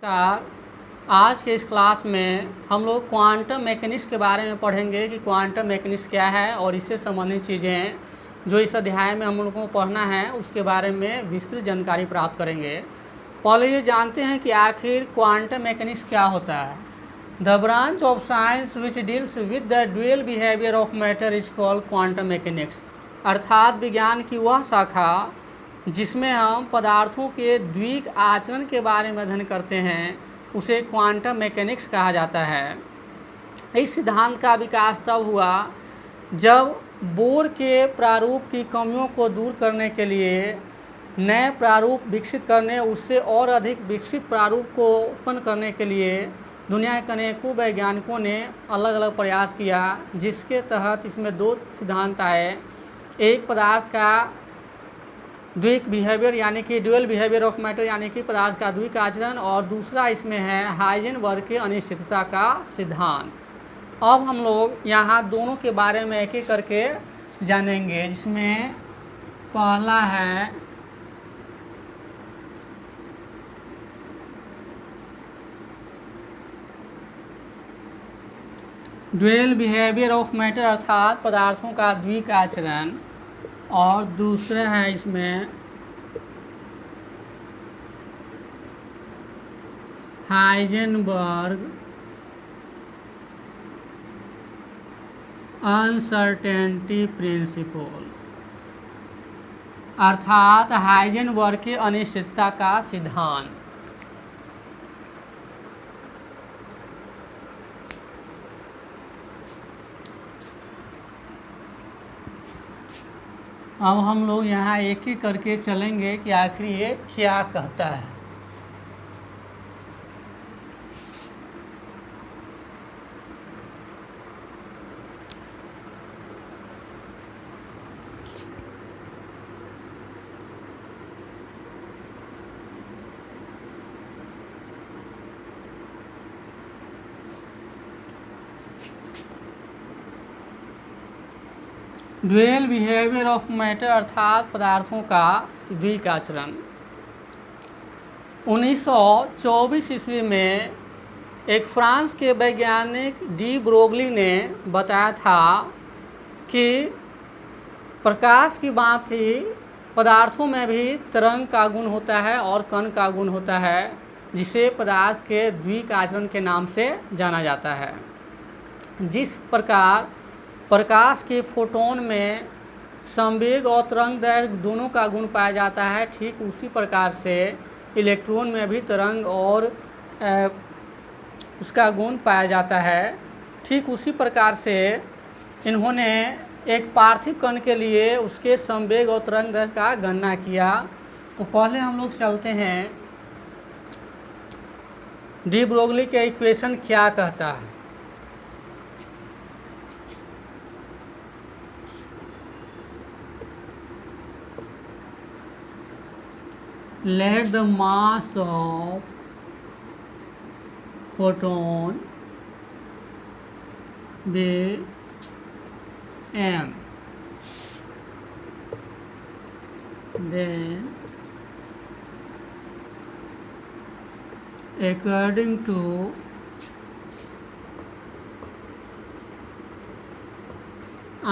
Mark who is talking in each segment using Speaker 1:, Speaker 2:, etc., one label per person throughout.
Speaker 1: नमस्कार। आज के इस क्लास में हम लोग क्वांटम मैकेनिक्स के बारे में पढ़ेंगे कि क्वांटम मैकेनिक्स क्या है और इससे संबंधित चीज़ें जो इस अध्याय में हम लोगों को पढ़ना है उसके बारे में विस्तृत जानकारी प्राप्त करेंगे। पहले ये जानते हैं कि आखिर क्वांटम मैकेनिक्स क्या होता है। The branch of science which deals with the dual behaviour of matter is called quantum mechanics. अर्थात विज्ञान की वह शाखा जिसमें हम पदार्थों के द्विक आचरण के बारे में अध्ययन करते हैं उसे क्वांटम मैकेनिक्स कहा जाता है। इस सिद्धांत का विकास तब हुआ जब बोर के प्रारूप की कमियों को दूर करने के लिए नए प्रारूप विकसित करने, उससे और अधिक विकसित प्रारूप को उत्पन्न करने के लिए दुनिया के अनेकों वैज्ञानिकों ने अलग अलग प्रयास किया, जिसके तहत इसमें दो सिद्धांत आए। एक पदार्थ का द्विक बिहेवियर यानी कि ड्यूअल बिहेवियर ऑफ मैटर यानी कि पदार्थ का द्विक आचरण, और दूसरा इसमें है हाइजेनबर्ग के अनिश्चितता का सिद्धांत। अब हम लोग यहाँ दोनों के बारे में एक एक करके जानेंगे, जिसमें पहला है ड्यूअल बिहेवियर ऑफ मैटर अर्थात पदार्थों का द्विक आचरण, और दूसरा है इसमें हाइजेनबर्ग अनसर्टेनिटी प्रिंसिपल अर्थात हाइजेनबर्ग के अनिश्चितता का सिद्धांत। अब हम लोग यहाँ एक एक करके चलेंगे कि आखिर ये क्या कहता है। ड्यूअल बिहेवियर ऑफ मैटर अर्थात पदार्थों का द्विक आचरण। 1924 ईस्वी में एक फ्रांस के वैज्ञानिक डी ब्रोगली ने बताया था कि प्रकाश की भांति पदार्थों में भी तरंग का गुण होता है और कण का गुण होता है, जिसे पदार्थ के द्विक आचरण के नाम से जाना जाता है। जिस प्रकार प्रकाश के फोटोन में संवेग और तरंग दैर्घ्य दोनों का गुण पाया जाता है, ठीक उसी प्रकार से इलेक्ट्रॉन में भी तरंग और उसका गुण पाया जाता है। ठीक उसी प्रकार से इन्होंने एक पार्थिव कण के लिए उसके संवेग और तरंग दैर्घ्य का गणना किया। तो पहले हम लोग चलते हैं डी ब्रोगली के इक्वेशन क्या कहता है। Let the mass of photon be m. Then, according to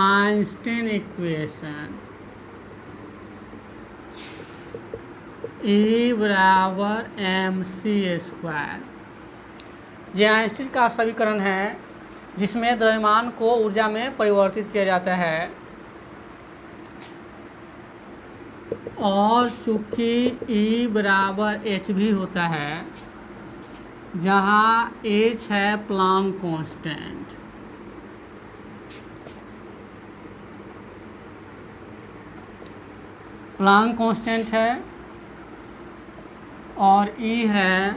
Speaker 1: Einstein equation, E बराबर mc²। ये आइंस्टीन का समीकरण है जिसमें द्रव्यमान को ऊर्जा में परिवर्तित किया जाता है, और चूंकि E बराबर h भी होता है, जहाँ h है प्लांक कांस्टेंट। प्लांक कांस्टेंट है और E है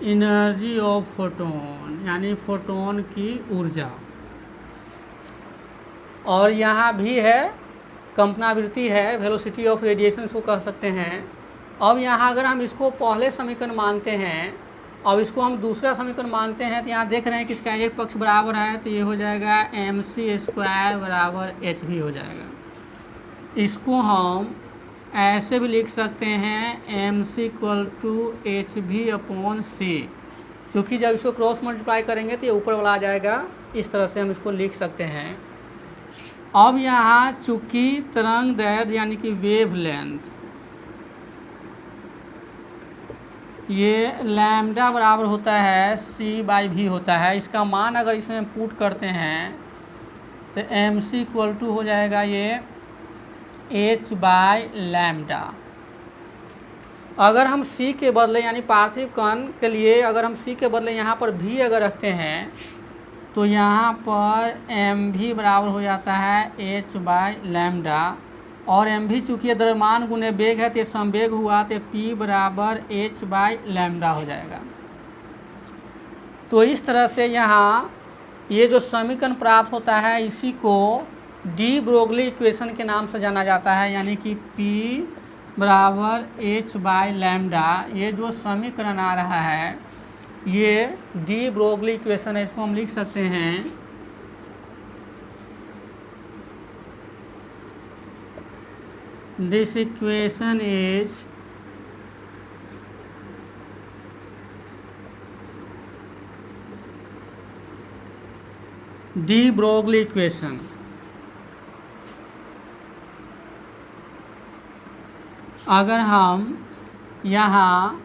Speaker 1: एनर्जी ऑफ फोटोन यानी फोटोन की ऊर्जा, और यहाँ भी है कंपनावृत्ति है, वेलोसिटी ऑफ रेडिएशन को कह सकते हैं। अब यहाँ अगर हम इसको पहले समीकरण मानते हैं, अब इसको हम दूसरा समीकरण मानते हैं, तो यहाँ देख रहे हैं कि इसका एक पक्ष बराबर है, तो ये हो जाएगा mc² बराबर h भी हो जाएगा। इसको हम ऐसे भी लिख सकते हैं mc = hv/c, क्योंकि जब इसको क्रॉस मल्टीप्लाई करेंगे तो ये ऊपर वाला आ जाएगा। इस तरह से हम इसको लिख सकते हैं। अब यहाँ चूंकि तरंग दैर्ध्य यानी कि वेव लेंथ ये लैम्डा बराबर होता है c/v होता है, इसका मान अगर इसमें पुट करते हैं तो mc = हो जाएगा ये h/λ। अगर हम c के बदले यानी पार्थिव कण के लिए अगर हम c के बदले यहाँ पर v अगर रखते हैं तो यहाँ पर mv बराबर हो जाता है h/λ, और mv चूँकि द्रव्यमान गुने वेग है तो संवेग हुआ तो p बराबर h/λ हो जाएगा। तो इस तरह से यहाँ ये जो समीकरण प्राप्त होता है इसी को डी ब्रोगली इक्वेशन के नाम से जाना जाता है, यानी कि p बराबर h/λ। ये जो समीकरण आ रहा है ये डी ब्रोगली इक्वेशन है, इसको हम लिख सकते हैं this equation is de Broglie equation. अगर हम यहाँ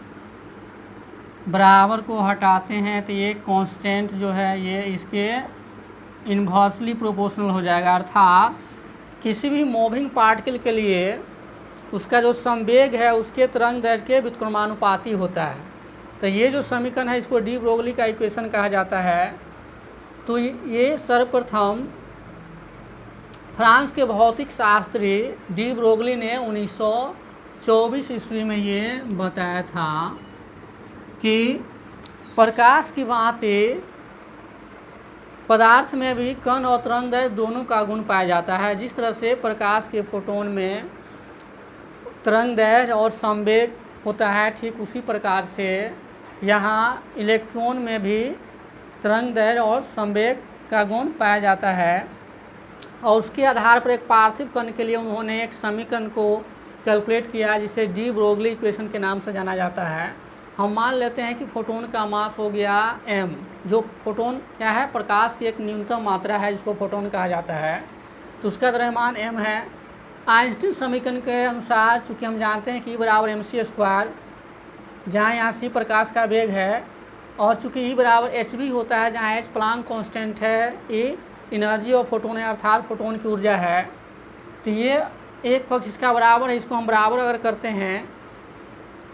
Speaker 1: बराबर को हटाते हैं तो ये कांस्टेंट जो है ये इसके इन्वर्सली प्रोपोर्शनल हो जाएगा, अर्थात किसी भी मूविंग पार्टिकल के लिए उसका जो संवेग है उसके तरंग दैर्ध्य के व्युत्क्रमानुपाती होता है। तो ये जो समीकरण है इसको डी ब्रोगली का इक्वेशन कहा जाता है। तो ये सर्वप्रथम फ्रांस के भौतिक शास्त्री डी ब्रोगली ने 1924 ईस्वी में ये बताया था कि प्रकाश की भांति पदार्थ में भी कण और तरंग दैर्ध्य दोनों का गुण पाया जाता है। जिस तरह से प्रकाश के फोटोन में तरंग दैर्ध्य और संवेग होता है, ठीक उसी प्रकार से यहाँ इलेक्ट्रॉन में भी तरंग दैर्ध्य और संवेग का गुण पाया जाता है। और उसके आधार पर एक पार्थिव कण के लिए उन्होंने एक समीकरण को कैलकुलेट किया जिसे डी ब्रोगली इक्वेशन के नाम से जाना जाता है। हम मान लेते हैं कि फोटोन का मास हो गया m, जो फोटोन क्या है, प्रकाश की एक न्यूनतम मात्रा है जिसको फोटोन कहा जाता है, तो उसका द्रव्यमान m है। आइंस्टीन समीकरण के अनुसार चूँकि हम जानते हैं कि E बराबर mc², जहाँ यहाँ c प्रकाश का वेग है और चूँकि E बराबर hv होता है जहाँ h प्लांक कांस्टेंट है, E एनर्जी ऑफ फोटोन है अर्थात फोटोन की ऊर्जा है। तो ये एक पक्ष इसका बराबर है, इसको हम बराबर अगर करते हैं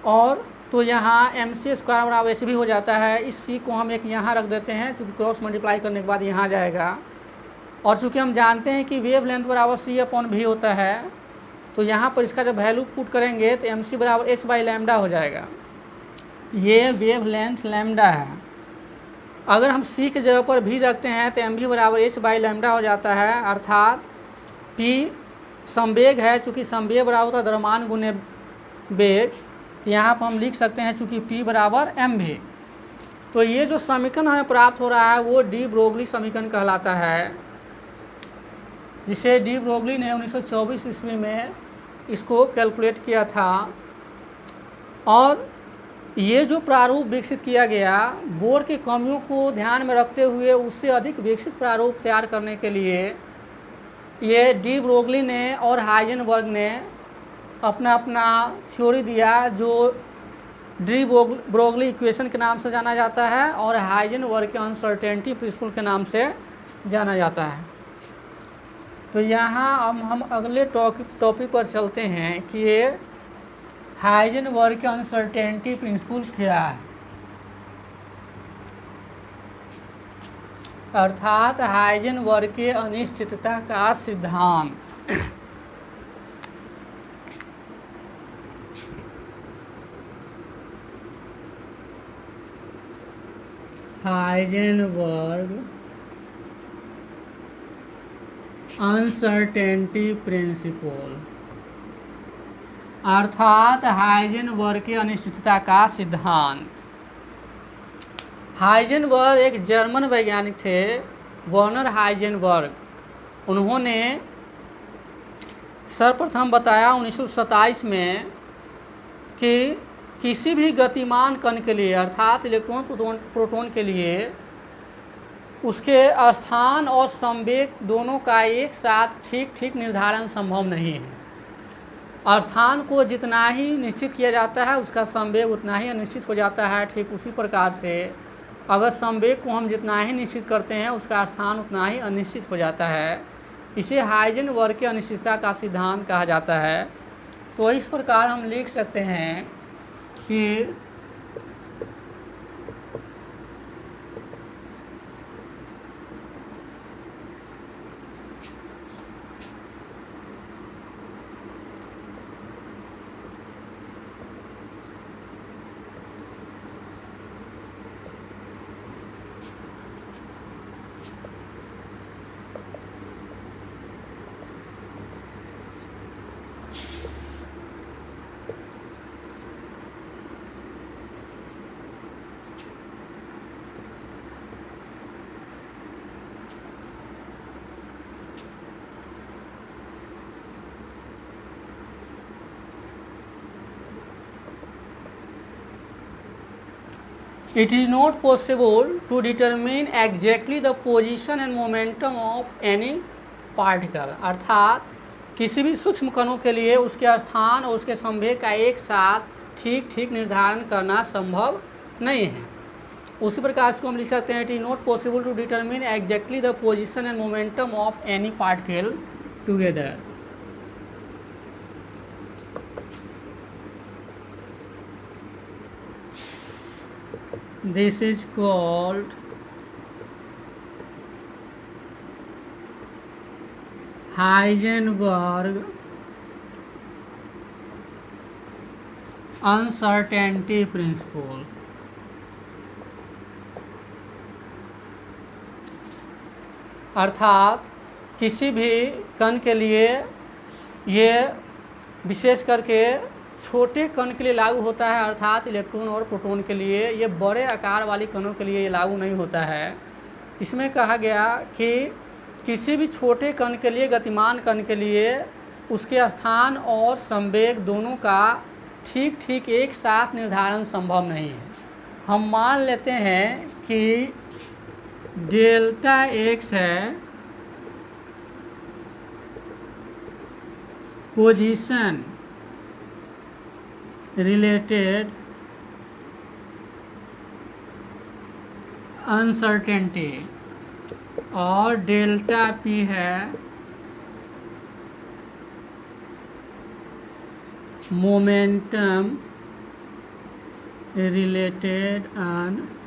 Speaker 1: और तो यहाँ mc² बराबर hv हो जाता है। इस c को हम एक यहाँ रख देते हैं क्योंकि क्रॉस मल्टीप्लाई करने के बाद यहाँ आ जाएगा। और चूँकि हम जानते हैं कि वेव लेंथ बराबर c/v होता है तो यहाँ पर इसका जब वैल्यू पुट करेंगे तो mc बराबर h/λ हो जाएगा। ये वेव लेंथ लैम्डा है। अगर हम c के जगह पर v रखते हैं तो mv बराबर h/λ हो जाता है, अर्थात p संवेग है, चूँकि संवेग बराबर होता है द्रव्यमान गुने वेग, तो यहाँ पर हम लिख सकते हैं चूँकि p बराबर mv। तो ये जो समीकरण हमें प्राप्त हो रहा है वो डी ब्रोगली समीकरण कहलाता है, जिसे डी ब्रोगली ने 1924 ईस्वी में इसको कैलकुलेट किया था। और ये जो प्रारूप विकसित किया गया बोर की कमियों को ध्यान में रखते हुए उससे अधिक विकसित प्रारूप तैयार करने के लिए ये डी ब्रोगली ने और हाइजेनबर्ग ने अपना अपना थ्योरी दिया, जो डी ब्रोगली इक्वेशन के नाम से जाना जाता है और हाइजेनबर्ग के अनसर्टेनिटी प्रिंसिपल के नाम से जाना जाता है। तो यहाँ अब हम अगले टॉपिक पर चलते हैं कि ये हाइजेनबर्ग के अनसर्टेनिटी प्रिंसिपल क्या है, अर्थात हाइजेनबर्ग के अनिश्चितता का सिद्धांत। हाइजेनबर्ग अनसर्टेनिटी प्रिंसिपल अर्थात हाइजेनबर्ग के अनिश्चितता का सिद्धांत। हाइजेनबर्ग एक जर्मन वैज्ञानिक थे, वर्नर हाइजेनबर्ग। उन्होंने सर्वप्रथम बताया 1927 में कि किसी भी गतिमान कण के लिए अर्थात इलेक्ट्रॉन प्रोटॉन के लिए उसके स्थान और संवेग दोनों का एक साथ ठीक ठीक निर्धारण संभव नहीं है। स्थान को जितना ही निश्चित किया जाता है उसका संवेग उतना ही अनिश्चित हो जाता है। ठीक उसी प्रकार से अगर संवेग को हम जितना ही निश्चित करते हैं उसका स्थान उतना ही अनिश्चित हो जाता है। इसे हाइजेनबर्ग की अनिश्चितता का सिद्धांत कहा जाता है। तो इस प्रकार हम लिख सकते हैं कि it is not possible to determine exactly the position and momentum of any particle। अर्थात किसी भी सूक्ष्म कणों के लिए उसके स्थान और उसके संवेग का एक साथ ठीक ठीक निर्धारण करना संभव नहीं है। उसी प्रकार इसको हम लिख सकते हैं, it is not possible to determine exactly the position and momentum of any particle together. This is called Heisenberg uncertainty principle। अर्थात किसी भी कण के लिए ये विशेष करके छोटे कण के लिए लागू होता है, अर्थात इलेक्ट्रॉन और प्रोटॉन के लिए। ये बड़े आकार वाली कणों के लिए ये लागू नहीं होता है। इसमें कहा गया कि किसी भी छोटे कण के लिए, गतिमान कण के लिए उसके स्थान और संवेग दोनों का ठीक ठीक एक साथ निर्धारण संभव नहीं है। हम मान लेते हैं कि डेल्टा एक्स है पोजीशन रिलेटेड अनसर्टेनिटी और डेल्टा पी है मोमेंटम रिलेटेड अनसर्टेनिटी।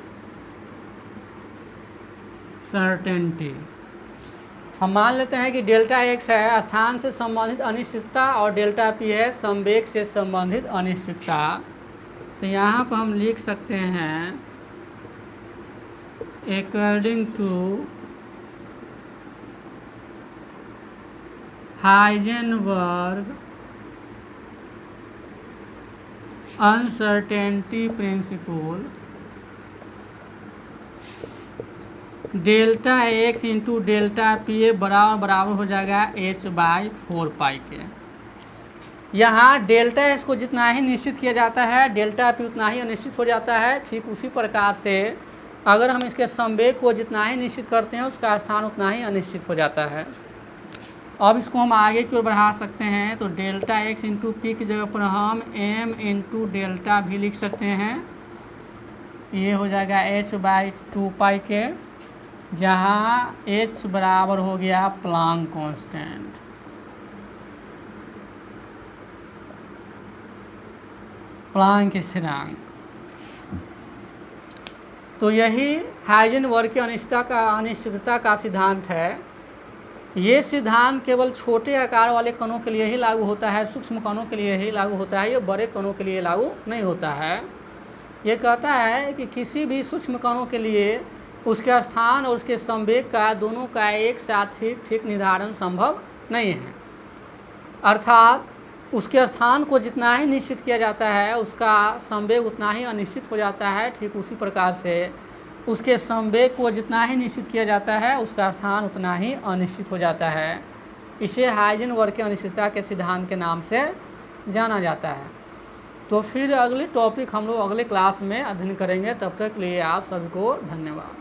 Speaker 1: हम मान लेते हैं कि डेल्टा एक्स है स्थान से संबंधित अनिश्चितता और डेल्टा पी है संवेग से संबंधित अनिश्चितता। तो यहाँ पर हम लिख सकते हैं according to Heisenberg uncertainty principle, delta x into delta p बराबर हो जाएगा h/4 के। यहाँ डेल्टा एक्स को जितना ही निश्चित किया जाता है डेल्टा पी उतना ही अनिश्चित हो जाता है। ठीक उसी प्रकार से अगर हम इसके संवेग को जितना ही निश्चित करते हैं उसका स्थान उतना ही अनिश्चित हो जाता है। अब इसको हम आगे की ओर बढ़ा सकते हैं। तो डेल्टा एक्स इंटू पी की जगह पर हम m इंटू डेल्टा भी लिख सकते हैं। ये हो जाएगा h/2 के, जहाँ h बराबर हो गया प्लांक कांस्टेंट। प्लांक स्थिरांक। तो यही हाइजेनबर्ग की अनिश्चितता का सिद्धांत है। ये सिद्धांत केवल छोटे आकार वाले कणों के लिए ही लागू होता है, सूक्ष्म कणों के लिए ही लागू होता है, ये बड़े कणों के लिए लागू नहीं होता है। ये कहता है कि किसी भी सूक्ष्म कणों के लिए उसके स्थान और उसके संवेग का दोनों का एक साथ ठीक निर्धारण संभव नहीं है। अर्थात उसके स्थान को जितना ही निश्चित किया जाता है उसका संवेग उतना ही अनिश्चित हो जाता है। ठीक उसी प्रकार से उसके संवेग को जितना ही निश्चित किया जाता है उसका स्थान उतना ही अनिश्चित हो जाता है। इसे हाइजेन वर्किंग अनिश्चितता के सिद्धांत के नाम से जाना जाता है। तो फिर अगले टॉपिक हम लोग अगले क्लास में अध्ययन करेंगे। तब तक के लिए आप सभी को धन्यवाद।